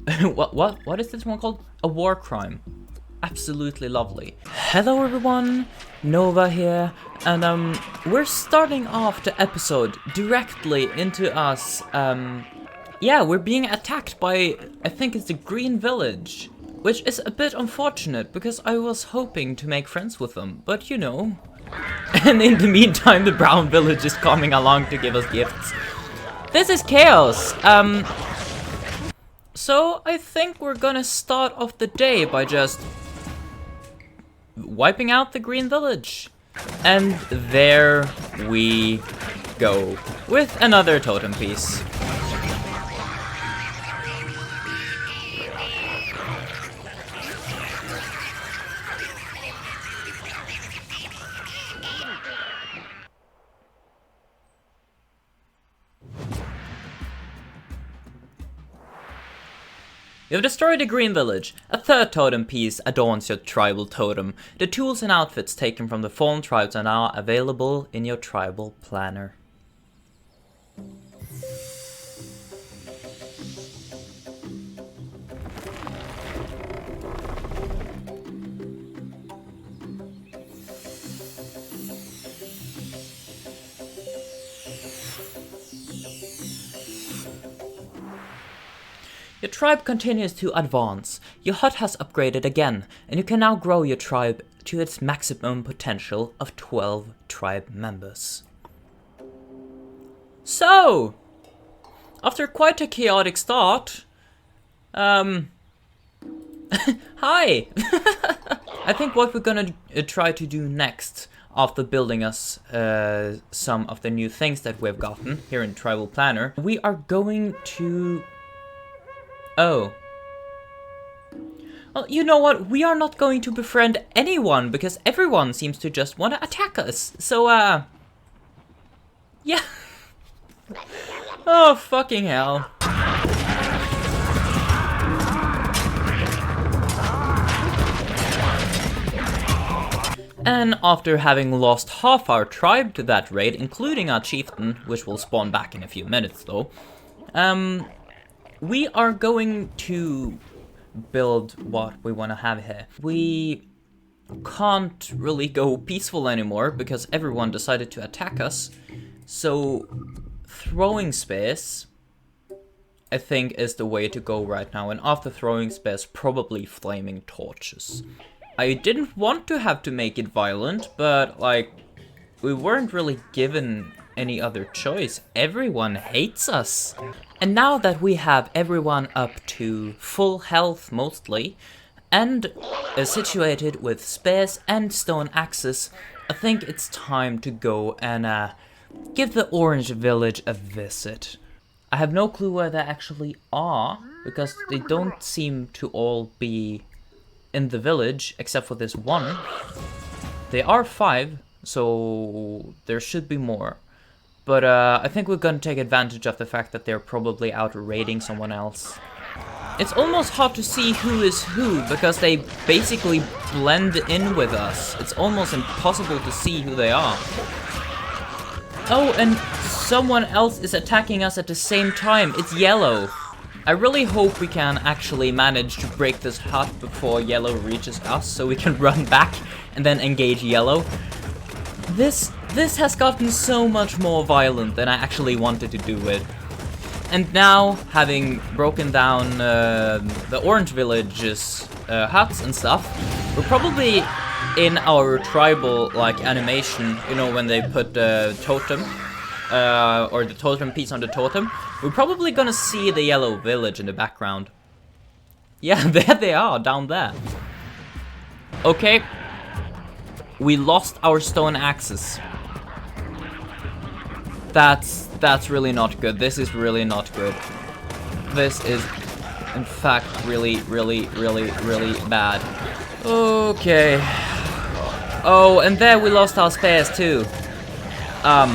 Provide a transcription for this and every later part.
What is this one called? A war crime. Absolutely lovely. Hello everyone, Nova here, and we're starting off the episode directly into us. Yeah, we're being attacked by, I think it's the Green Village, which is a bit unfortunate because I was hoping to make friends with them, but you know. And in the meantime, the Brown Village is coming along to give us gifts. This is chaos. So I think we're gonna start off the day by just wiping out the Green Village. And there we go, with another totem piece. You have destroyed the Green Village. A third totem piece adorns your tribal totem. The tools and outfits taken from the fallen tribes are now available in your tribal planner. Your tribe continues to advance. Your hut has upgraded again, and you can now grow your tribe to its maximum potential of 12 tribe members. So, after quite a chaotic start, hi! I think what we're gonna try to do next, after building us some of the new things that we've gotten here in Tribal Planner, we are going to... Oh. Well, you know what? We are not going to befriend anyone because everyone seems to just want to attack us. So, yeah. Oh, fucking hell. And after having lost half our tribe to that raid, including our chieftain, which will spawn back in a few minutes though, we are going to build what we want to have here. We can't really go peaceful anymore because everyone decided to attack us. So throwing spears, I think, is the way to go right now. And after throwing spears, probably flaming torches. I didn't want to have to make it violent, but like, we weren't really given any other choice. Everyone hates us. And now that we have everyone up to full health mostly, and situated with spears and stone axes, I think it's time to go and give the Orange Village a visit. I have no clue where they actually are, because they don't seem to all be in the village, except for this one. They are 5, so there should be more. But I think we're gonna take advantage of the fact that they're probably out raiding someone else. It's almost hard to see who is who, because they basically blend in with us. It's almost impossible to see who they are. Oh, and someone else is attacking us at the same time. It's Yellow. I really hope we can actually manage to break this hut before Yellow reaches us, so we can run back and then engage Yellow. This has gotten so much more violent than I actually wanted to do it. And now, having broken down the Orange Village's huts and stuff, we're probably in our tribal, like, animation, you know, when they put the totem, or the totem piece on the totem, we're probably gonna see the Yellow Village in the background. Yeah, there they are, down there. Okay. We lost our stone axes. That's really not good. This is really not good. This is, in fact, really bad. Okay. Oh, and there we lost our spears too. I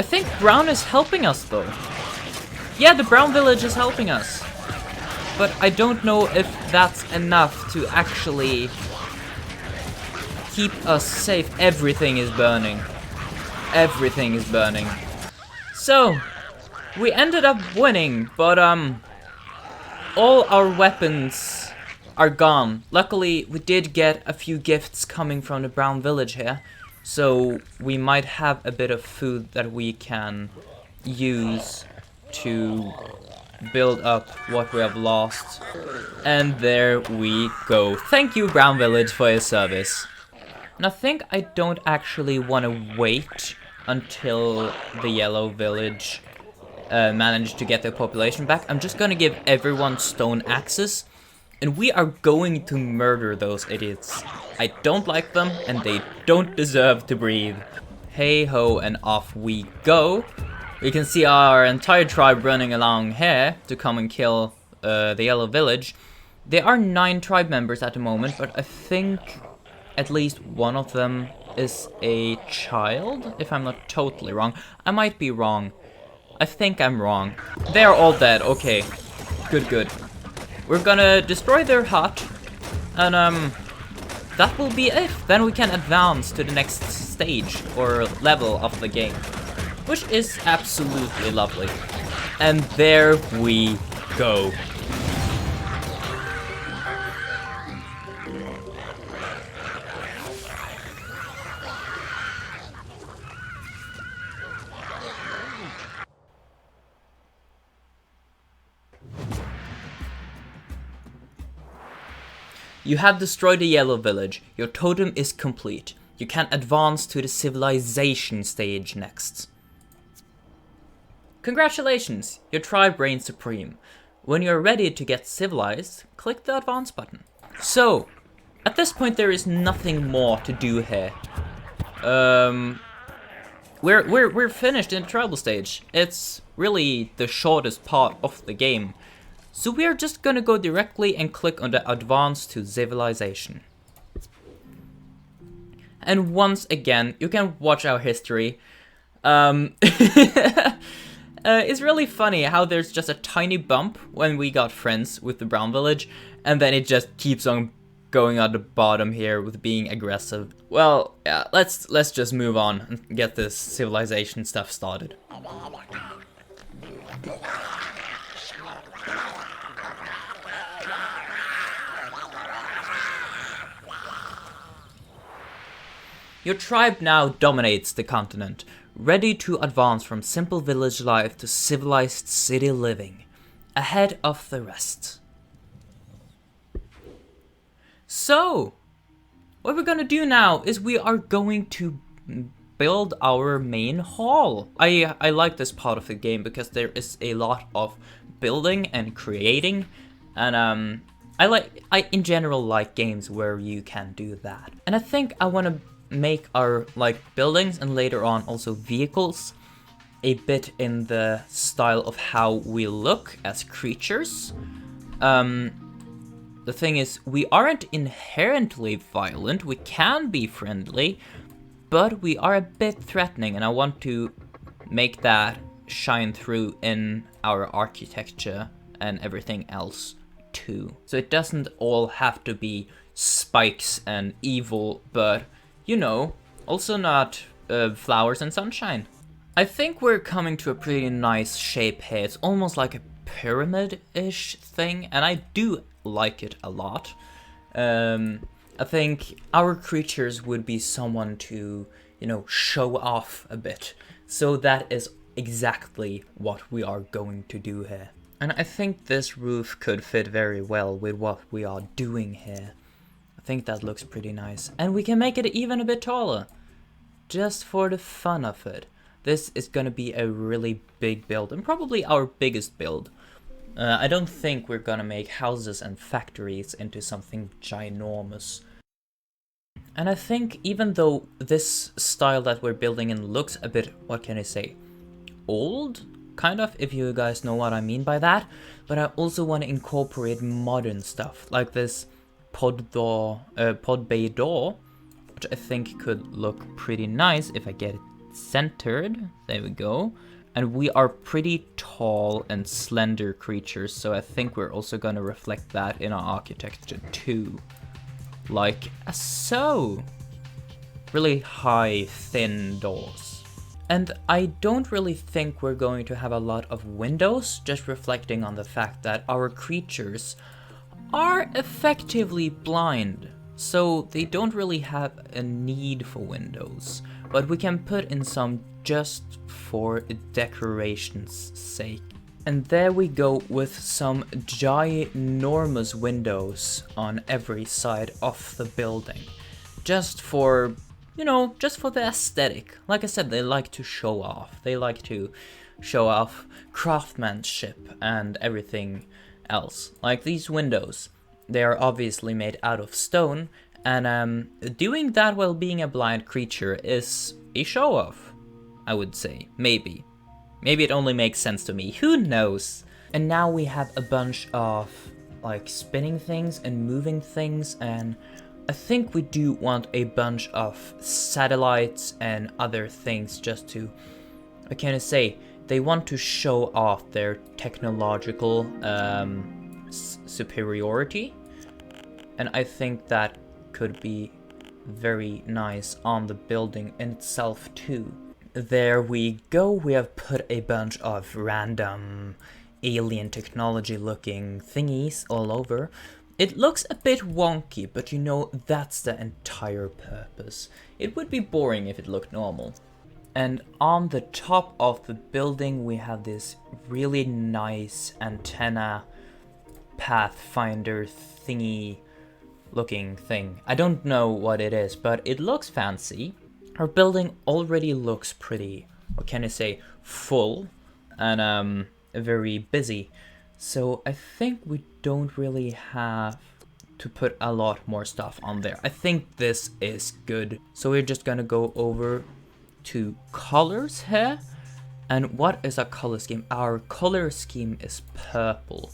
think Brown is helping us though. Yeah, the Brown Village is helping us. But I don't know if that's enough to actually keep us safe. Everything is burning. Everything is burning. So, we ended up winning, but all our weapons are gone. Luckily, we did get a few gifts coming from the brown village here, so we might have a bit of food that we can use to build up what we have lost. And there we go. Thank you, brown village, for your service. And I think I don't actually want to wait until the yellow village manage to get their population back. I'm just gonna give everyone stone axes, and we are going to murder those idiots. I don't like them, and they don't deserve to breathe. Hey ho, and off we go. We can see our entire tribe running along here to come and kill the yellow village. There are 9 tribe members at the moment, but I think at least one of them is a child, if I'm not totally wrong. I might be wrong. I think I'm wrong. They're all dead. Okay. Good, good. We're gonna destroy their hut, and that will be it. Then we can advance to the next stage or level of the game, which is absolutely lovely. And there we go. You have destroyed the yellow village. Your totem is complete. You can advance to the civilization stage next. Congratulations, your tribe reigns supreme. When you're ready to get civilized, click the advance button. So, at this point there is nothing more to do here. We're finished in the tribal stage. It's really the shortest part of the game. So we are just gonna go directly and click on the advance to civilization. And once again, you can watch our history. It's really funny how there's just a tiny bump when we got friends with the brown village, and then it just keeps on going at the bottom here with being aggressive. Well, yeah, let's just move on and get this civilization stuff started. Your tribe now dominates the continent, ready to advance from simple village life to civilized city living, ahead of the rest. So, what we're gonna do now is we are going to build our main hall. I like this part of the game because there is a lot of building and creating, and I in general like games where you can do that. And I think I want to make our buildings and later on also vehicles a bit in the style of how we look as creatures. The thing is, we aren't inherently violent. We can be friendly, but we are a bit threatening, and I want to make that shine through in our architecture and everything else too. So it doesn't all have to be spikes and evil, but you know, also not flowers and sunshine. I think we're coming to a pretty nice shape here. It's almost like a pyramid-ish thing, and I do like it a lot. I think our creatures would be someone to, you know, show off a bit. So that is exactly what we are going to do here. And I think this roof could fit very well with what we are doing here. I think that looks pretty nice. And we can make it even a bit taller, just for the fun of it. This is gonna be a really big build, and probably our biggest build. I don't think we're gonna make houses and factories into something ginormous. And I think even though this style that we're building in looks a bit, what can I say, old? Kind of, if you guys know what I mean by that. But I also want to incorporate modern stuff, like this pod bay door, which I think could look pretty nice if I get it centered. There we go. And we are pretty tall and slender creatures, so I think we're also going to reflect that in our architecture too. Like so. Really high, thin doors. And I don't really think we're going to have a lot of windows, just reflecting on the fact that our creatures are effectively blind, so they don't really have a need for windows, but we can put in some just for decoration's sake. And there we go with some ginormous windows on every side of the building, just for, you know, just for the aesthetic. Like I said, they like to show off. They like to show off craftsmanship and everything else. Like these windows, they are obviously made out of stone, and doing that while being a blind creature is a show off, I would say. Maybe it only makes sense to me, who knows. And now we have a bunch of like spinning things and moving things, and I think we do want a bunch of satellites and other things just to, what can I say, they want to show off their technological superiority, and I think that could be very nice on the building in itself too. There we go, we have put a bunch of random alien technology looking thingies all over. It looks a bit wonky, but you know, that's the entire purpose. It would be boring if it looked normal. And on the top of the building we have this really nice antenna pathfinder thingy looking thing. I don't know what it is, but it looks fancy. Our building already looks pretty, what can I say, full and very busy. So I think we don't really have to put a lot more stuff on there. I think this is good. So we're just gonna go over to colors here. And what is our color scheme? Our color scheme is purple.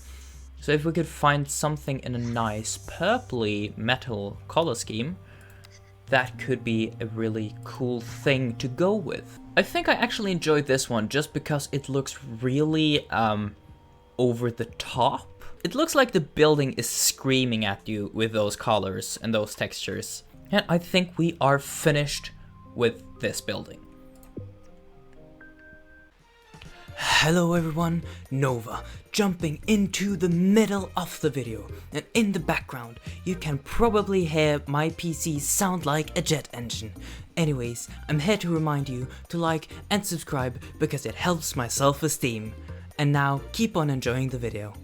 So if we could find something in a nice purpley metal color scheme, that could be a really cool thing to go with. I think I actually enjoyed this one just because it looks really over the top. It looks like the building is screaming at you with those colors and those textures. And I think we are finished with this building. Hello everyone, Nova, jumping into the middle of the video, and in the background you can probably hear my PC sound like a jet engine. Anyways, I'm here to remind you to like and subscribe because it helps my self-esteem. And now keep on enjoying the video.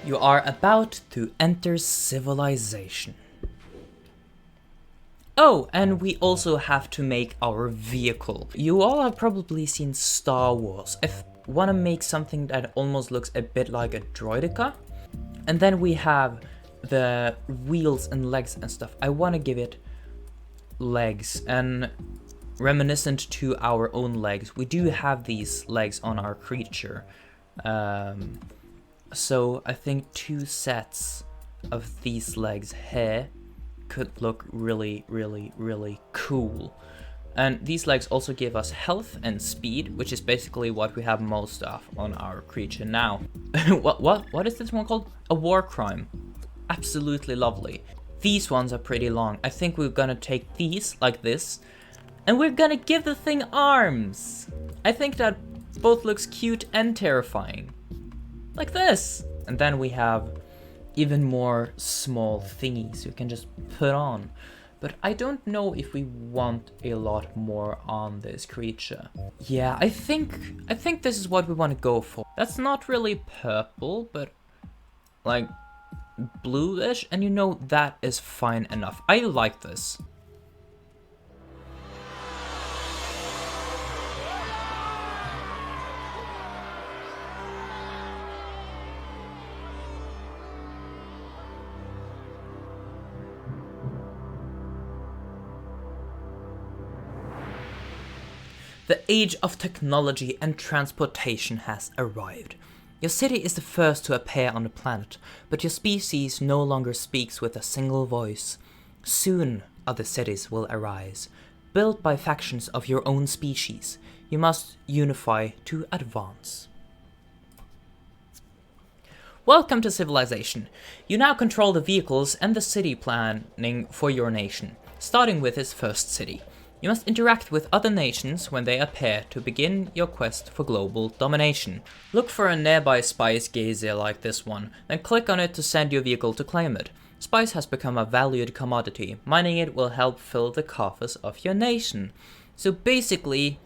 You are about to enter civilization. Oh, and we also have to make our vehicle. You all have probably seen Star Wars. I want to make something that almost looks a bit like a droideka. And then we have the wheels and legs and stuff. I want to give it legs, and reminiscent to our own legs. We do have these legs on our creature. So I think 2 sets of these legs here could look really, really, really cool. And these legs also give us health and speed, which is basically what we have most of on our creature now. What is this one called? A war crime. Absolutely lovely. These ones are pretty long. I think we're gonna take these like this, and we're gonna give the thing arms. I think that both looks cute and terrifying. Like this. And then we have even more small thingies you can just put on. But I don't know if we want a lot more on this creature. Yeah, I think this is what we want to go for. That's not really purple, but like bluish, and you know, that is fine enough. I like this. The age of technology and transportation has arrived. Your city is the first to appear on the planet, but your species no longer speaks with a single voice. Soon, other cities will arise, built by factions of your own species. You must unify to advance. Welcome to civilization. You now control the vehicles and the city planning for your nation, starting with its first city. You must interact with other nations when they appear to begin your quest for global domination. Look for a nearby spice geyser like this one, then click on it to send your vehicle to claim it. Spice has become a valued commodity. Mining it will help fill the coffers of your nation. So basically,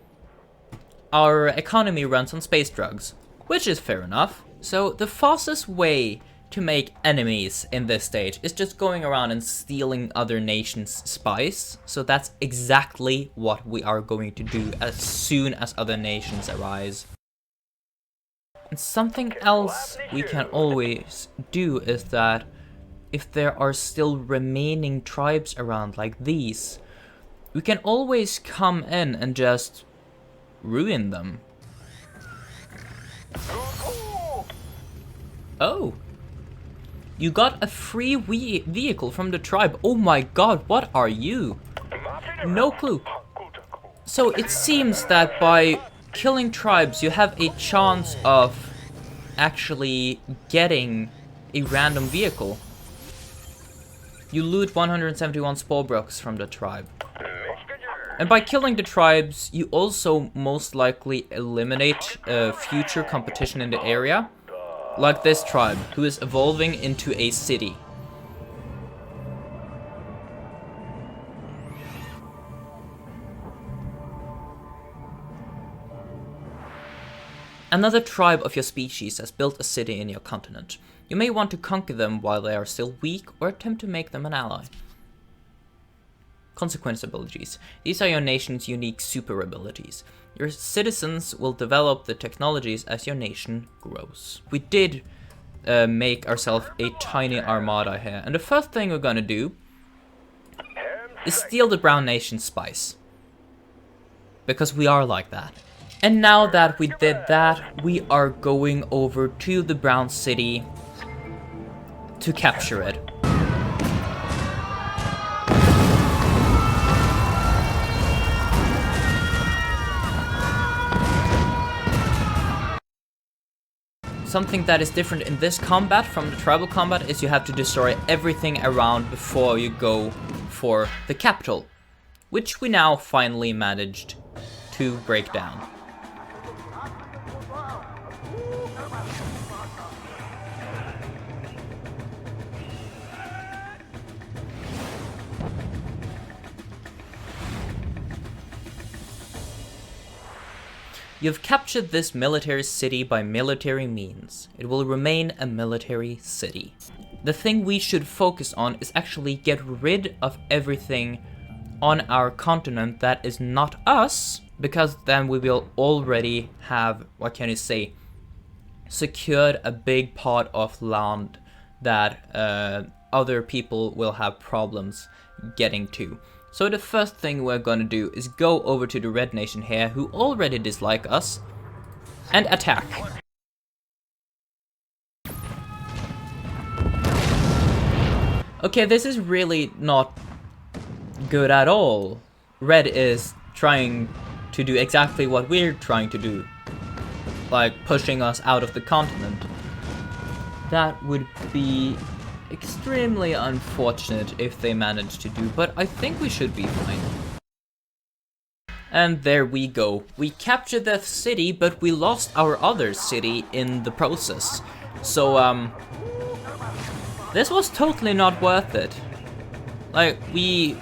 our economy runs on space drugs, which is fair enough. So the fastest way to make enemies in this stage is just going around and stealing other nations' spice. So that's exactly what we are going to do as soon as other nations arise. And something else we can always do is that if there are still remaining tribes around like these, we can always come in and just ruin them. Oh. You got a free vehicle from the tribe. Oh my god, what are you? No clue. So it seems that by killing tribes, you have a chance of actually getting a random vehicle. You loot 171 Spore bricks from the tribe. And by killing the tribes, you also most likely eliminate future competition in the area. Like this tribe, who is evolving into a city. Another tribe of your species has built a city in your continent. You may want to conquer them while they are still weak, or attempt to make them an ally. Consequence abilities. These are your nation's unique super abilities. Your citizens will develop the technologies as your nation grows. We did make ourselves a tiny armada here, and the first thing we're gonna do is steal the brown nation's spice. Because we are like that. And now that we did that, we are going over to the brown city to capture it. Something that is different in this combat from the tribal combat is you have to destroy everything around before you go for the capital, which we now finally managed to break down. You've captured this military city by military means. It will remain a military city. The thing we should focus on is actually get rid of everything on our continent that is not us, because then we will already have, what can you say, secured a big part of land that other people will have problems getting to. So the first thing we're gonna do is go over to the red nation here, who already dislike us, and attack. Okay, this is really not good at all. Red is trying to do exactly what we're trying to do, like pushing us out of the continent. That would be extremely unfortunate if they managed to do, but I think we should be fine. And there we go. We captured that city, but we lost our other city in the process. So, this was totally not worth it. Like, we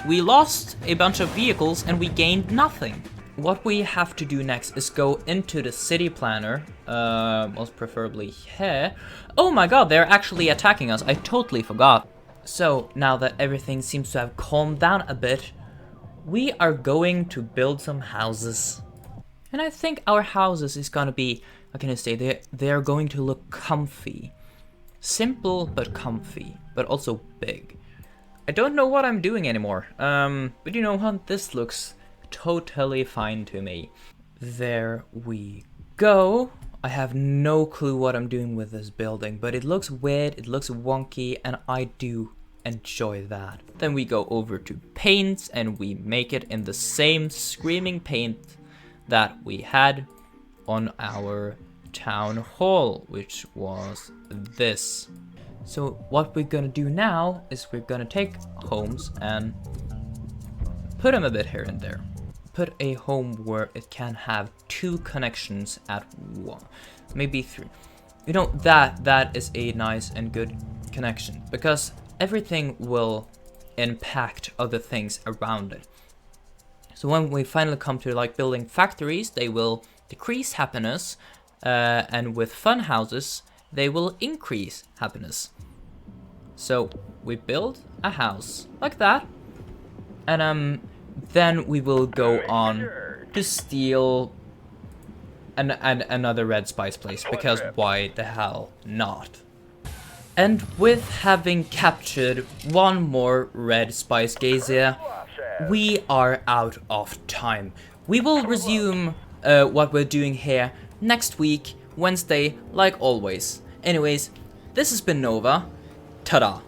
We lost a bunch of vehicles and we gained nothing. What we have to do next is go into the city planner, most preferably here. Oh my god, they're actually attacking us. I totally forgot. So now that everything seems to have calmed down a bit, we are going to build some houses. And I think our houses is gonna be, how can I say, they're going to look comfy. Simple but comfy, but also big. I don't know what I'm doing anymore, but you know what, this looks totally fine to me. There we go. I have no clue what I'm doing with this building, but it looks weird, it looks wonky, and I do enjoy that. Then we go over to paints and we make it in the same screaming paint that we had on our town hall, which was this. So what we're gonna do now is we're gonna take homes and put them a bit here and there. Put a home where it can have 2 connections at one, maybe 3. You know, that is a nice and good connection, because everything will impact other things around it. So when we finally come to like building factories, they will decrease happiness, and with fun houses, they will increase happiness. So we build a house like that, and then we will go on to steal another red spice place, because why the hell not? And with having captured one more red spice geyser, we are out of time. We will resume what we're doing here next week, Wednesday, like always. Anyways, this has been Nova. Ta-da!